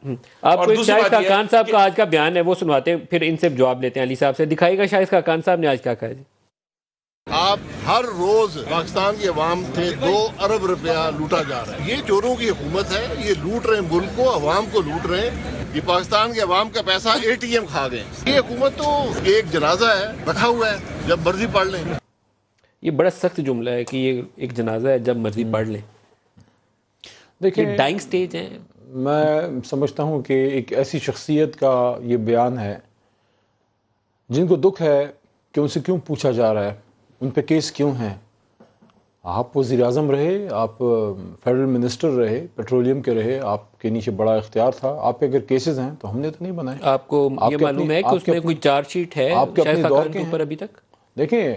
آپ اور کو ایک دوسری شاہد بات یہ خاقان صاحب کہ کا آج کا بیان ہے وہ سنواتے ہیں، پھر ان سے جواب لیتے ہیں علی صاحب سے. دکھائے گا شاہد خاقان صاحب نے آج کیا کہا جی؟ آپ ہر روز پاکستان کی عوام سے 2 ارب روپیہ لوٹا جا رہا ہے. یہ چوروں کی حکومت ہے، یہ لوٹ رہے ہیں ملک کو، عوام کو لوٹ رہے ہیں. یہ پاکستان کے عوام کا پیسہ ATM کھا گئے. یہ حکومت تو ایک جنازہ ہے، رکھا ہوا ہے، جب مرضی پڑھ لیں. یہ بڑا سخت جملہ ہے کہ یہ ایک جنازہ ہے، جب مرضی پڑھ لیں. دیکھیں یہ ڈائنگ سٹیج ہے. میں سمجھتا ہوں کہ ایک ایسی شخصیت کا یہ بیان ہے جن کو دکھ ہے کہ ان سے کیوں پوچھا جا رہا ہے، ان پہ کیس کیوں ہیں. آپ وزیر اعظم رہے، آپ فیڈرل منسٹر رہے، پیٹرولیم کے رہے، آپ کے نیچے بڑا اختیار تھا. آپ پہ اگر کیسز ہیں تو ہم نے تو نہیں بنائے. آپ کو یہ معلوم ہے کہ اس میں کوئی چارج شیٹ ہے آپ کے شاہد اپنے دور خاقان کے کے اوپر ہیں. ابھی تک؟ دیکھیں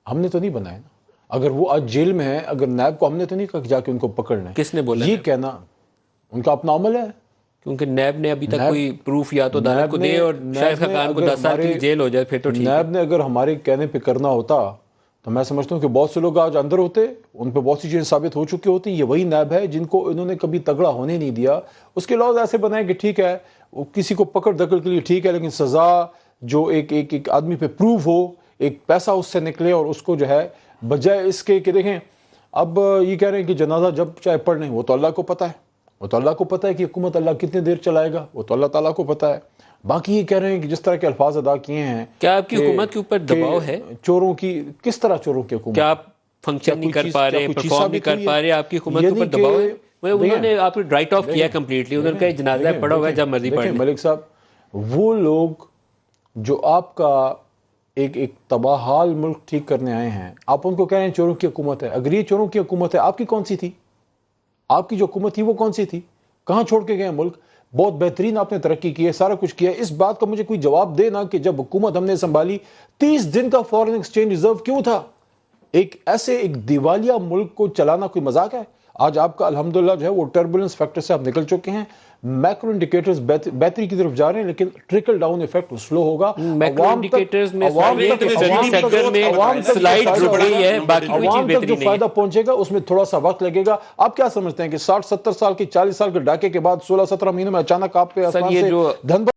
ہم نے تو نہیں بنائے نا. اگر وہ آج جیل میں ہے، اگر نیب کو ہم نے تو نہیں کہا کہ جا کے ان کو پکڑ لیں. کس نے بولا؟ یہ کہنا ان کا اپنا عمل ہے. کیونکہ نیب نے ابھی تک کوئی پروف یا تو عدالت کو دے اور شاہد خاقان کو 10 سال کی جیل ہو جائے پھر تو ٹھیک ہے. نیب نے اگر ہمارے کہنے پہ کرنا ہوتا تو میں سمجھتا ہوں کہ بہت سے لوگ آج اندر ہوتے، ان پہ بہت سی چیزیں ثابت ہو چکی ہوتی. یہ وہی نیب ہے جن کو انہوں نے کبھی تگڑا ہونے نہیں دیا. اس کے لاز ایسے بنائے کہ ٹھیک ہے وہ کسی کو پکڑ دکڑ کے لیے ٹھیک ہے، لیکن سزا جو ایک آدمی پہ پروف ہو، ایک پیسہ اس سے نکلے، اور اس کو جو ہے بجائے اس کے کہ دیکھیں اب یہ کہہ رہے ہیں کہ جنازہ جب چاہے پڑھ لیں. وہ تو اللہ کو پتہ ہے، وہ تو اللہ کو پتہ ہے کہ حکومت اللہ کتنے دیر چلائے گا، وہ تو اللہ تعالیٰ کو پتہ ہے. باقی یہ کہہ رہے ہیں کہ جس طرح کے الفاظ ادا کیے ہیں، کیا آپ کی حکومت کے اوپر دباؤ ہے؟ چوروں کی کس طرح چوروں کی حکومت؟ کیا آپ فنکشن نہیں کر پا رہے، پرفارم نہیں کر پا رہے؟ آپ کی حکومت کے اوپر دباؤ ہے؟ انہوں نے آپ کو رائٹ آف کیا کمپلیٹلی. انہوں نے کہا جنازہ پڑا ہوا ہے، جب مرضی پڑھ دیکھیں لیں. ملک صاحب، وہ لوگ جو آپ کا ایک تباہ حال ملک ٹھیک کرنے آئے ہیں، آپ ان کو کہہ رہے ہیں چوروں کی حکومت ہے. اگر یہ چوروں کی حکومت ہے، آپ کی کون سی تھی؟ آپ کی جو حکومت تھی وہ کون سی تھی؟ کہاں چھوڑ کے گئے ملک؟ بہت بہترین آپ نے ترقی کی ہے، سارا کچھ کیا ہے. اس بات کا مجھے کوئی جواب دے نا کہ جب حکومت ہم نے سنبھالی 30 دن کا فارن ایکسچینج ریزرو کیوں تھا؟ ایک دیوالیہ ملک کو چلانا کوئی مذاق ہے؟ آج آپ کا الحمدللہ جو ہے وہ ٹربولنس فیکٹر سے آپ نکل چکے ہیں. میکرو انڈیکیٹرز بہتری کی طرف جا رہے ہیں، لیکن ٹرکل ڈاؤن ایفیکٹ سلو ہوگا. میکرو انڈیکیٹرز میں عوام تک سلائڈ رک گئی ہے، باقی کوئی چیز عوام تک بہتری جو نہیں فائدہ ہے. پہنچے گا اس میں تھوڑا سا وقت لگے گا. آپ کیا سمجھتے ہیں کہ 60-70 سال کے 40 سال کے ڈاکے کے بعد 16-17 مہینوں میں اچانک آپ کے سر یہ جو دھن